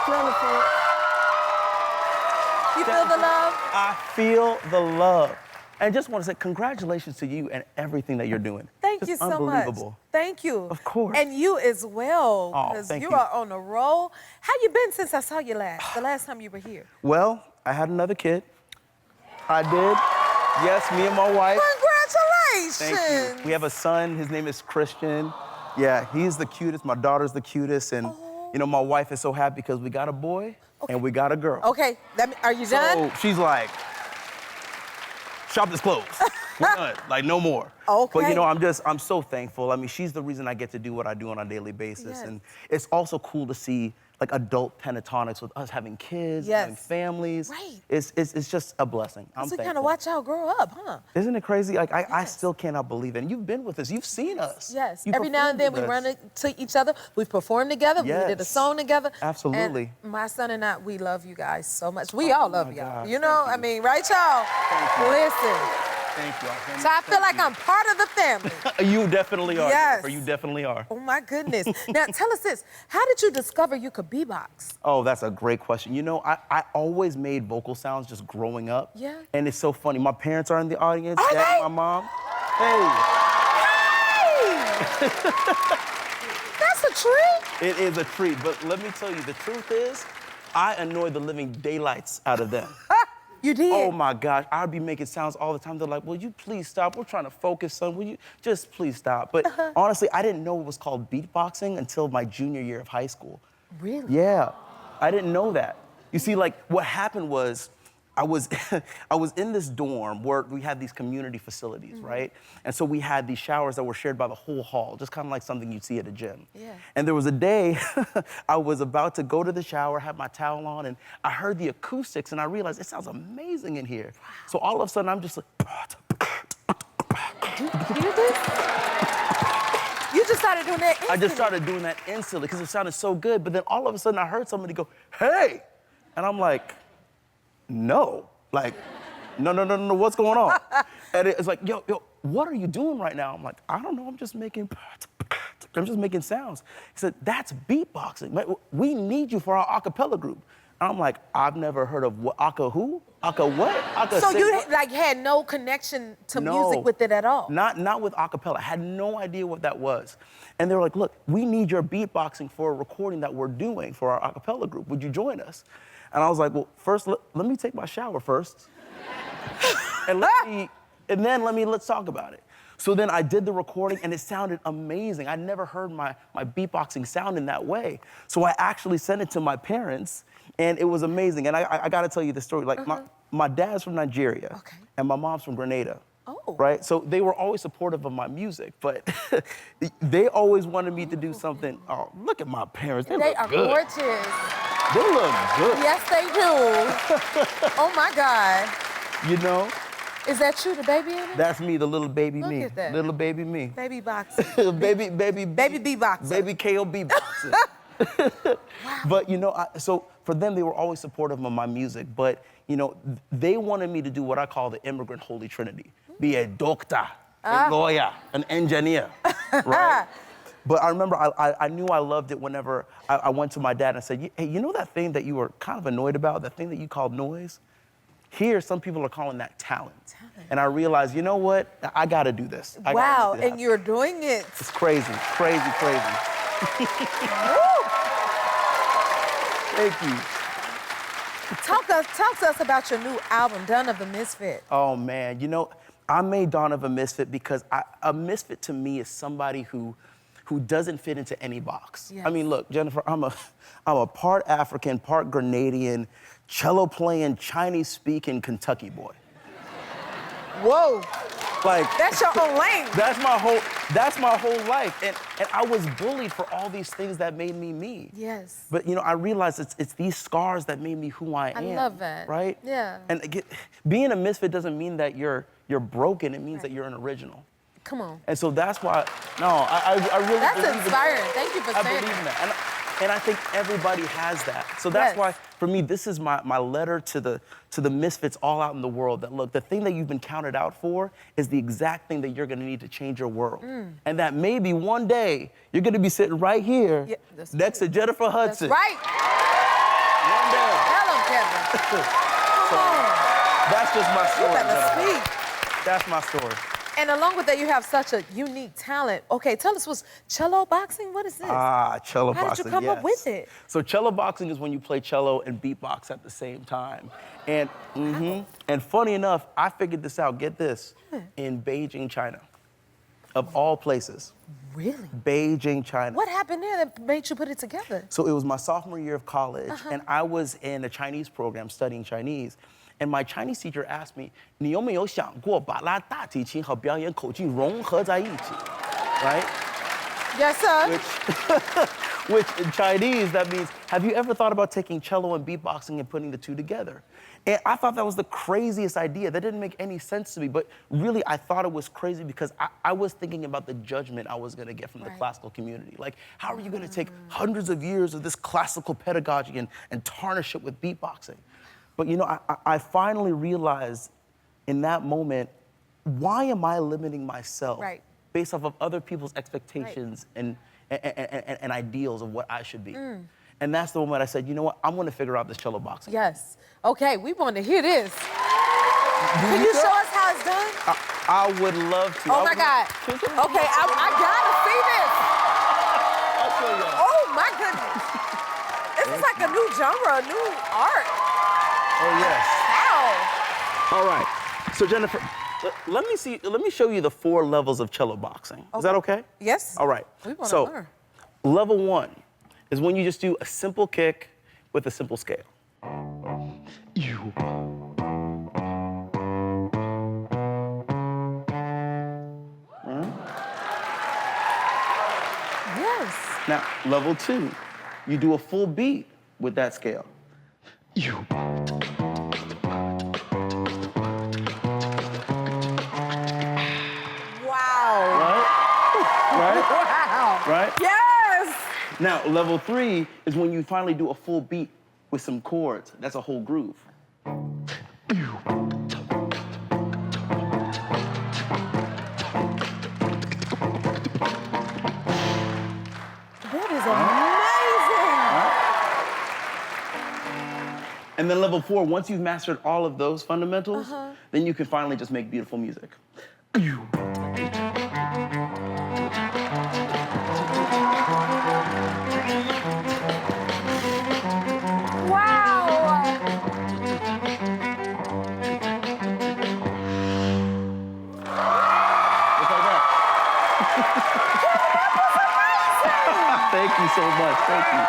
Jennifer. You feel the love? I feel the love. And just want to say congratulations to you and everything that you're doing. Thank Just you so unbelievable. much. Thank you. Of course. And you as well, Oh, because thank you you. are on a roll. How you been since I saw you the last time you were here? Well, I had another kid. I did. Yes, me and my wife. Congratulations. Thank you. We have a son. His name is Christian. Yeah, he's the cutest. My daughter's the cutest. And, you know, my wife is so happy because we got a boy and we got a girl. Okay, are you done? So she's like, shop is closed. We're done. Like, no more. Okay. But, you know, I'm so thankful. I mean, she's the reason I get to do what I do on a daily basis. Yes. And it's also cool to see, like, adult Pentatonix with us having kids, having families. Right. It's just a blessing. I'm So thankful. kind of watch y'all grow up, huh? Isn't it crazy? Like, I still cannot believe it. And you've been with us. You've seen us. Yes. You Every now and then we performed with run us. into each other. We've performed together. We did a Yes. song together. Absolutely. And my son and I, we love you guys so much. We all love my y'all. God. You know, Thank I mean, right, y'all? Thank you. Listen. Thank you. So I feel like I'm part of the family. You definitely are. Yes. Jennifer, you definitely are. Oh my goodness. Now tell us this. How did you discover you could beatbox? Oh, that's a great question. You know, I always made vocal sounds just growing up. Yeah. And it's so funny. My parents are in the audience. Are Dad they? and my mom. Hey. Hey! That's a treat. It is a treat. But let me tell you, the truth is, I annoy the living daylights out of them. You did? Oh my gosh, I'd be making sounds all the time. They're like, will you please stop? We're trying to focus, son. Will you just please stop? But honestly, I didn't know it was called beatboxing until my junior year of high school. Really? Yeah, I didn't know that. You see, like, what happened was, I was in this dorm where we had these community facilities, right? And so we had these showers that were shared by the whole hall, just kind of like something you'd see at a gym. Yeah. And there was a day I was about to go to the shower, have my towel on, and I heard the acoustics, and I realized it sounds amazing in here. Wow. So all of a sudden, I'm just like, Do this? You just started doing that instantly? I just started doing that instantly because it sounded so good. But then all of a sudden, I heard somebody go, hey! And I'm like, no. Like, no, what's going on? And it's like, yo, what are you doing right now? I'm like, I don't know, I'm just making sounds. He said, that's beatboxing. We need you for our a cappella group. And I'm like, I've never heard of what, who? What? So you like had no connection to music with it at all? Not with a cappella. I had no idea what that was. And they were like, look, we need your beatboxing for a recording that we're doing for our a cappella group. Would you join us? And I was like, well, first, let me take my shower first. and let's talk about it. So then I did the recording, and it sounded amazing. I never heard my beatboxing sound in that way. So I actually sent it to my parents, and it was amazing. And I got to tell you the story. Like, my dad's from Nigeria, and my mom's from Grenada. Oh. Right? So they were always supportive of my music, but they always wanted me to do something. Oh, look at my parents. They look are good. Gorgeous. They look good. Yes, they do. Oh, my God. You know? Is that you, the baby in it? That's me, the little baby me. Look at that. Little baby me. Baby boxing. baby beatboxing. Baby KO beatboxing. Wow. But, you know, so for them, they were always supportive of my music, but, you know, they wanted me to do what I call the immigrant holy trinity. Be a doctor, a lawyer, an engineer, right? But I remember I knew I loved it whenever I went to my dad and said, hey, you know that thing that you were kind of annoyed about, that thing that you called noise? Here, some people are calling that talent. And I realized, you know what? I gotta do this. Wow, and you're doing it. It's crazy. Thank you. Talk to us about your new album, Dawn of a Misfit. Oh, man. You know, I made Dawn of a Misfit because a misfit to me is somebody who doesn't fit into any box. Yes. I mean, look, Jennifer, I'm a part African, part Grenadian, cello playing, Chinese speaking Kentucky boy. Whoa. Like, that's your whole lane. That's my whole life. And I was bullied for all these things that made me me. Yes. But, you know, I realized it's these scars that made me who I am. I love that. Right? Yeah. And being a misfit doesn't mean that you're broken. It means that you're an original. Come on. And so that's why, I really That's believe inspiring. Thank you for saying that. I believe in that. And I think everybody has that. So that's why, for me, this is my letter to the misfits all out in the world that, look, the thing that you've been counted out for is the exact thing that you're gonna need to change your world. And that maybe one day, you're gonna be sitting right here next to Jennifer Hudson. That's right. One day. Tell him, Kevin. So, that's just my story. You better Jennifer. speak. That's my story. And along with that, you have such a unique talent. Okay, tell us, what's cello boxing? What is this? Cello boxing, How did you come up with it? So cello boxing is when you play cello and beatbox at the same time. And, and funny enough, I figured this out, get this, in Beijing, China, of all places. Really? Beijing, China. What happened there that made you put it together? So it was my sophomore year of college, and I was in a Chinese program studying Chinese. And my Chinese teacher asked me, 你有没有想过把拉大提琴和表演口径融合在一起? Right? Yes, sir. Which in Chinese, that means, have you ever thought about taking cello and beatboxing and putting the two together? And I thought that was the craziest idea. That didn't make any sense to me, but really I thought it was crazy because I was thinking about the judgment I was gonna get from the classical community. Like, how are you gonna take hundreds of years of this classical pedagogy and tarnish it with beatboxing? But you know, I finally realized in that moment, why am I limiting myself based off of other people's expectations and ideals of what I should be? And that's the moment I said, you know what, I'm gonna figure out this cello boxing. Yes. Okay, we want to hear this. Can you show us how it's done? I would love to. Oh my God. Okay, I gotta see this. I'll show you. Oh my goodness. This is like a new genre, a new art. Oh yes. Wow. All right. So Jennifer, let me show you the 4 levels of cello boxing. Is that okay? Yes. All right. We want to so, learn. Level 1 is when you just do a simple kick with a simple scale. Yes. Now, level 2, you do a full beat with that scale. Wow. Right? Wow. Right? Yes. Now, level 3 is when you finally do a full beat with some chords. That's a whole groove. That is amazing. And then level 4, once you've mastered all of those fundamentals, then you can finally just make beautiful music. Wow. Just like that. Thank you so much. Thank you.